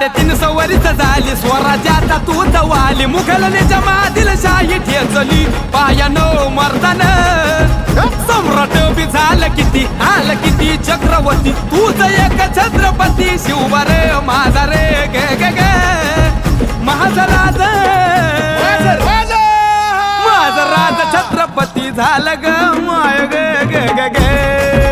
350 वर्ष झाली स्वराज्याचा तूच वाली मुघलने जमातील शाही ठेचली पायानो मर्दान सम्राट बी झालं किती आलं किती चक्रवर्ती तूच एक छत्रपती शिवबारे माझा रे गे गे गे माझा राज माझा राज छत्रपती झालं ग माय गे गे गे गे